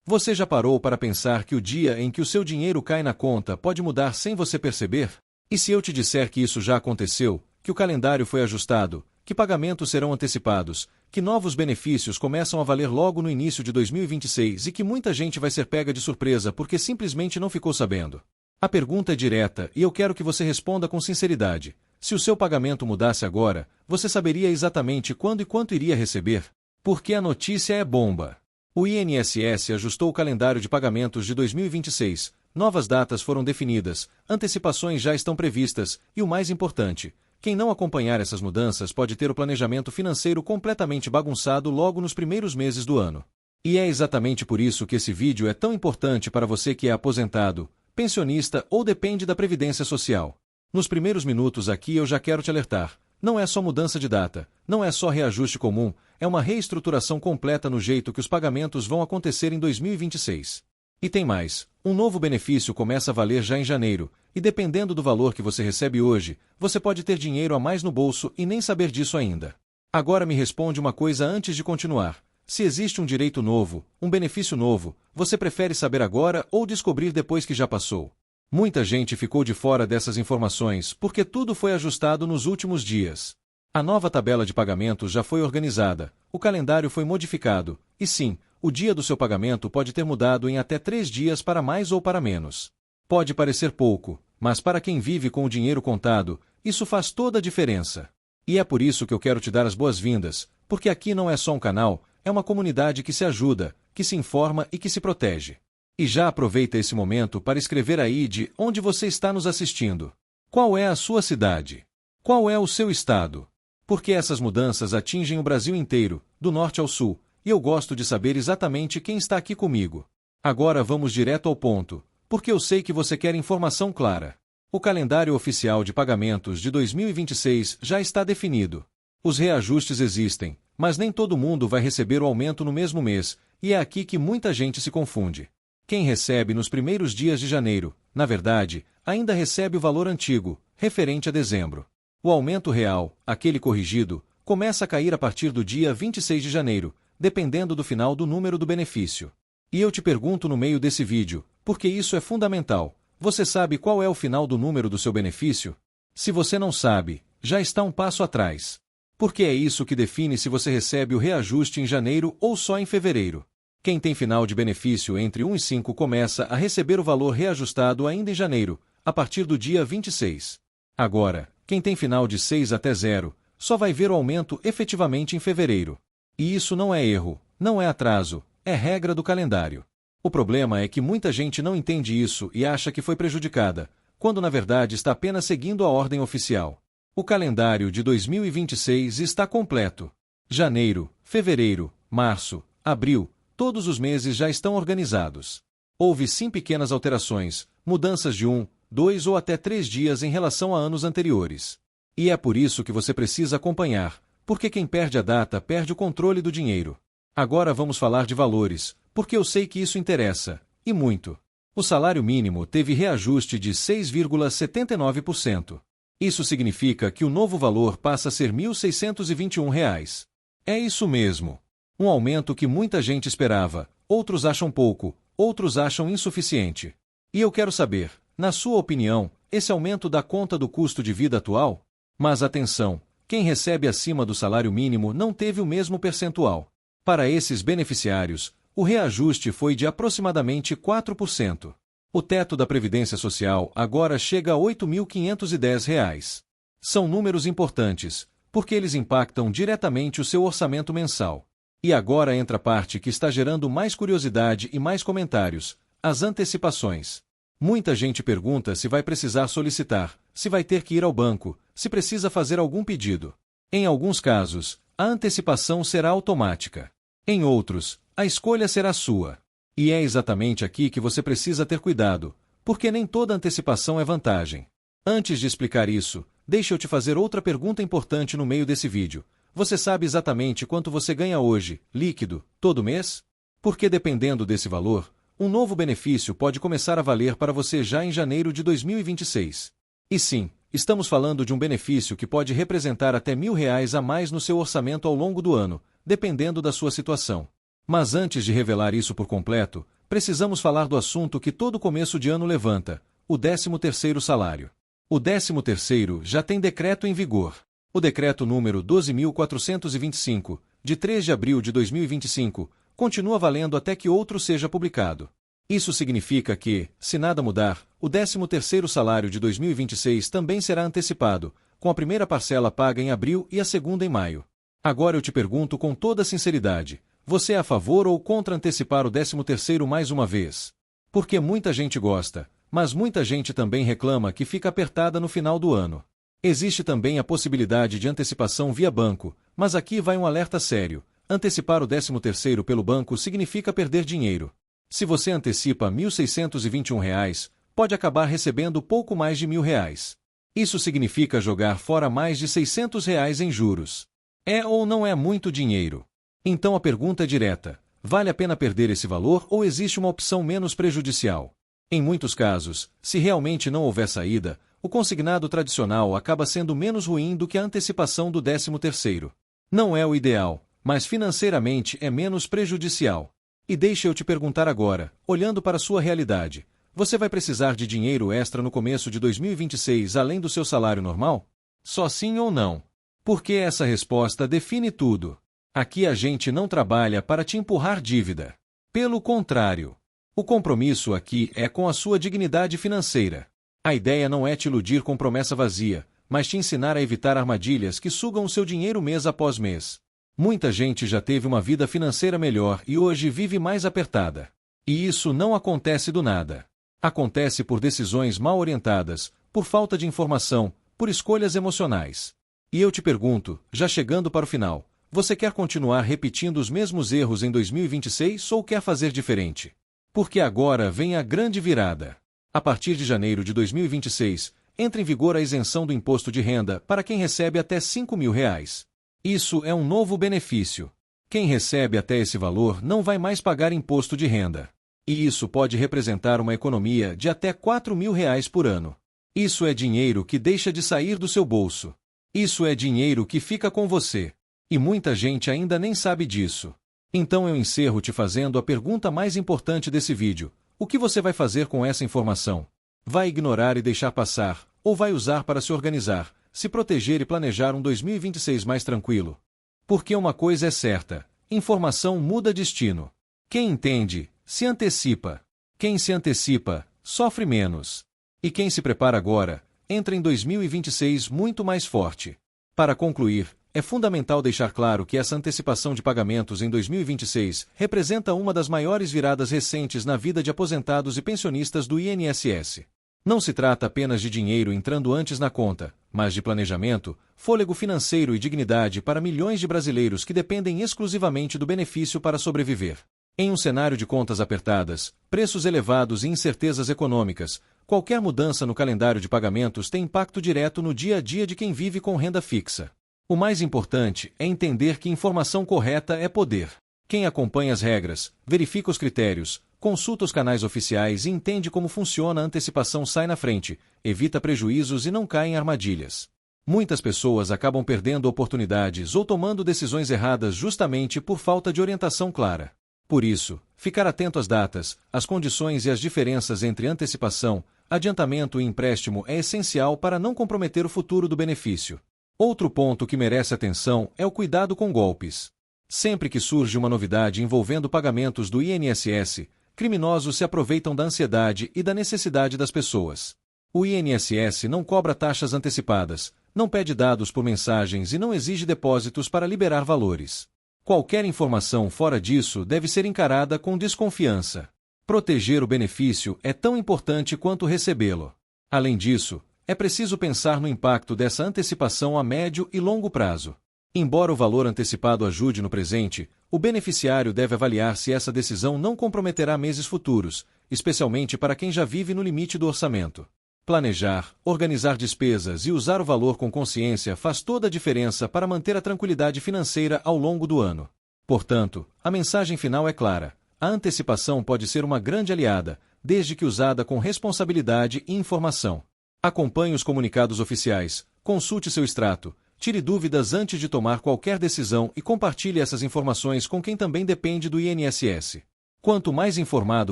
Você já parou para pensar que o dia em que o seu dinheiro cai na conta pode mudar sem você perceber? E se eu te disser que isso já aconteceu, que o calendário foi ajustado, que pagamentos serão antecipados, que novos benefícios começam a valer logo no início de 2026 e que muita gente vai ser pega de surpresa porque simplesmente não ficou sabendo? A pergunta é direta e eu quero que você responda com sinceridade. Se o seu pagamento mudasse agora, você saberia exatamente quando e quanto iria receber? Porque a notícia é bomba. O INSS ajustou o calendário de pagamentos de 2026, novas datas foram definidas, antecipações já estão previstas e o mais importante, quem não acompanhar essas mudanças pode ter o planejamento financeiro completamente bagunçado logo nos primeiros meses do ano. E é exatamente por isso que esse vídeo é tão importante para você que é aposentado, pensionista ou depende da Previdência Social. Nos primeiros minutos aqui eu já quero te alertar. Não é só mudança de data, não é só reajuste comum, é uma reestruturação completa no jeito que os pagamentos vão acontecer em 2026. E tem mais, um novo benefício começa a valer já em janeiro, e dependendo do valor que você recebe hoje, você pode ter dinheiro a mais no bolso e nem saber disso ainda. Agora me responde uma coisa antes de continuar. Se existe um direito novo, um benefício novo, você prefere saber agora ou descobrir depois que já passou? Muita gente ficou de fora dessas informações porque tudo foi ajustado nos últimos dias. A nova tabela de pagamentos já foi organizada, o calendário foi modificado, e sim, o dia do seu pagamento pode ter mudado em até 3 dias para mais ou para menos. Pode parecer pouco, mas para quem vive com o dinheiro contado, isso faz toda a diferença. E é por isso que eu quero te dar as boas-vindas, porque aqui não é só um canal, é uma comunidade que se ajuda, que se informa e que se protege. E já aproveita esse momento para escrever aí de onde você está nos assistindo. Qual é a sua cidade? Qual é o seu estado? Porque essas mudanças atingem o Brasil inteiro, do norte ao sul, e eu gosto de saber exatamente quem está aqui comigo. Agora vamos direto ao ponto, porque eu sei que você quer informação clara. O calendário oficial de pagamentos de 2026 já está definido. Os reajustes existem, mas nem todo mundo vai receber o aumento no mesmo mês, e é aqui que muita gente se confunde. Quem recebe nos primeiros dias de janeiro, na verdade, ainda recebe o valor antigo, referente a dezembro. O aumento real, aquele corrigido, começa a cair a partir do dia 26 de janeiro, dependendo do final do número do benefício. E eu te pergunto no meio desse vídeo, porque isso é fundamental, você sabe qual é o final do número do seu benefício? Se você não sabe, já está um passo atrás. Porque é isso que define se você recebe o reajuste em janeiro ou só em fevereiro. Quem tem final de benefício entre 1 e 5 começa a receber o valor reajustado ainda em janeiro, a partir do dia 26. Agora, quem tem final de 6 até 0, só vai ver o aumento efetivamente em fevereiro. E isso não é erro, não é atraso, é regra do calendário. O problema é que muita gente não entende isso e acha que foi prejudicada, quando na verdade está apenas seguindo a ordem oficial. O calendário de 2026 está completo. Janeiro, fevereiro, março, abril, todos os meses já estão organizados. Houve sim pequenas alterações, mudanças de 1, 2 ou até 3 dias em relação a anos anteriores. E é por isso que você precisa acompanhar, porque quem perde a data perde o controle do dinheiro. Agora vamos falar de valores, porque eu sei que isso interessa, e muito. O salário mínimo teve reajuste de 6,79%. Isso significa que o novo valor passa a ser R$ 1.621. É isso mesmo. Um aumento que muita gente esperava, outros acham pouco, outros acham insuficiente. E eu quero saber, na sua opinião, esse aumento dá conta do custo de vida atual? Mas atenção, quem recebe acima do salário mínimo não teve o mesmo percentual. Para esses beneficiários, o reajuste foi de aproximadamente 4%. O teto da Previdência Social agora chega a R$ 8.510. São números importantes, porque eles impactam diretamente o seu orçamento mensal. E agora entra a parte que está gerando mais curiosidade e mais comentários, as antecipações. Muita gente pergunta se vai precisar solicitar, se vai ter que ir ao banco, se precisa fazer algum pedido. Em alguns casos, a antecipação será automática. Em outros, a escolha será sua. E é exatamente aqui que você precisa ter cuidado, porque nem toda antecipação é vantagem. Antes de explicar isso, deixa eu te fazer outra pergunta importante no meio desse vídeo. Você sabe exatamente quanto você ganha hoje, líquido, todo mês? Porque dependendo desse valor, um novo benefício pode começar a valer para você já em janeiro de 2026. E sim, estamos falando de um benefício que pode representar até R$ 1.000 a mais no seu orçamento ao longo do ano, dependendo da sua situação. Mas antes de revelar isso por completo, precisamos falar do assunto que todo começo de ano levanta: o 13º salário. O 13º já tem decreto em vigor. O decreto número 12.425, de 3 de abril de 2025, continua valendo até que outro seja publicado. Isso significa que, se nada mudar, o 13º salário de 2026 também será antecipado, com a primeira parcela paga em abril e a segunda em maio. Agora eu te pergunto com toda sinceridade: você é a favor ou contra antecipar o 13º mais uma vez? Porque muita gente gosta, mas muita gente também reclama que fica apertada no final do ano. Existe também a possibilidade de antecipação via banco, mas aqui vai um alerta sério: antecipar o 13º pelo banco significa perder dinheiro. Se você antecipa R$ 1.621, pode acabar recebendo pouco mais de R$ 1.000. Isso significa jogar fora mais de R$ 600 em juros. É ou não é muito dinheiro? Então a pergunta é direta: vale a pena perder esse valor ou existe uma opção menos prejudicial? Em muitos casos, se realmente não houver saída, o consignado tradicional acaba sendo menos ruim do que a antecipação do 13º. Não é o ideal, mas financeiramente é menos prejudicial. E deixa eu te perguntar agora, olhando para a sua realidade: você vai precisar de dinheiro extra no começo de 2026 além do seu salário normal? Só sim ou não? Porque essa resposta define tudo. Aqui a gente não trabalha para te empurrar dívida. Pelo contrário, o compromisso aqui é com a sua dignidade financeira. A ideia não é te iludir com promessa vazia, mas te ensinar a evitar armadilhas que sugam o seu dinheiro mês após mês. Muita gente já teve uma vida financeira melhor e hoje vive mais apertada. E isso não acontece do nada. Acontece por decisões mal orientadas, por falta de informação, por escolhas emocionais. E eu te pergunto, já chegando para o final: você quer continuar repetindo os mesmos erros em 2026 ou quer fazer diferente? Porque agora vem a grande virada. A partir de janeiro de 2026, entra em vigor a isenção do imposto de renda para quem recebe até R$ 5.000. Isso é um novo benefício. Quem recebe até esse valor não vai mais pagar imposto de renda. E isso pode representar uma economia de até R$ 4.000 por ano. Isso é dinheiro que deixa de sair do seu bolso. Isso é dinheiro que fica com você. E muita gente ainda nem sabe disso. Então eu encerro te fazendo a pergunta mais importante desse vídeo: o que você vai fazer com essa informação? Vai ignorar e deixar passar, ou vai usar para se organizar, se proteger e planejar um 2026 mais tranquilo? Porque uma coisa é certa: informação muda destino. Quem entende, se antecipa. Quem se antecipa, sofre menos. E quem se prepara agora, entra em 2026 muito mais forte. Para concluir, é fundamental deixar claro que essa antecipação de pagamentos em 2026 representa uma das maiores viradas recentes na vida de aposentados e pensionistas do INSS. Não se trata apenas de dinheiro entrando antes na conta, mas de planejamento, fôlego financeiro e dignidade para milhões de brasileiros que dependem exclusivamente do benefício para sobreviver. Em um cenário de contas apertadas, preços elevados e incertezas econômicas, qualquer mudança no calendário de pagamentos tem impacto direto no dia a dia de quem vive com renda fixa. O mais importante é entender que informação correta é poder. Quem acompanha as regras, verifica os critérios, consulta os canais oficiais e entende como funciona a antecipação sai na frente, evita prejuízos e não cai em armadilhas. Muitas pessoas acabam perdendo oportunidades ou tomando decisões erradas justamente por falta de orientação clara. Por isso, ficar atento às datas, às condições e às diferenças entre antecipação, adiantamento e empréstimo é essencial para não comprometer o futuro do benefício. Outro ponto que merece atenção é o cuidado com golpes. Sempre que surge uma novidade envolvendo pagamentos do INSS, criminosos se aproveitam da ansiedade e da necessidade das pessoas. O INSS não cobra taxas antecipadas, não pede dados por mensagens e não exige depósitos para liberar valores. Qualquer informação fora disso deve ser encarada com desconfiança. Proteger o benefício é tão importante quanto recebê-lo. Além disso, é preciso pensar no impacto dessa antecipação a médio e longo prazo. Embora o valor antecipado ajude no presente, o beneficiário deve avaliar se essa decisão não comprometerá meses futuros, especialmente para quem já vive no limite do orçamento. Planejar, organizar despesas e usar o valor com consciência faz toda a diferença para manter a tranquilidade financeira ao longo do ano. Portanto, a mensagem final é clara: a antecipação pode ser uma grande aliada, desde que usada com responsabilidade e informação. Acompanhe os comunicados oficiais, consulte seu extrato, Tire dúvidas antes de tomar qualquer decisão e compartilhe essas informações com quem também depende do INSS. Quanto mais informado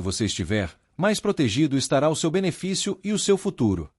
você estiver, mais protegido estará o seu benefício e o seu futuro.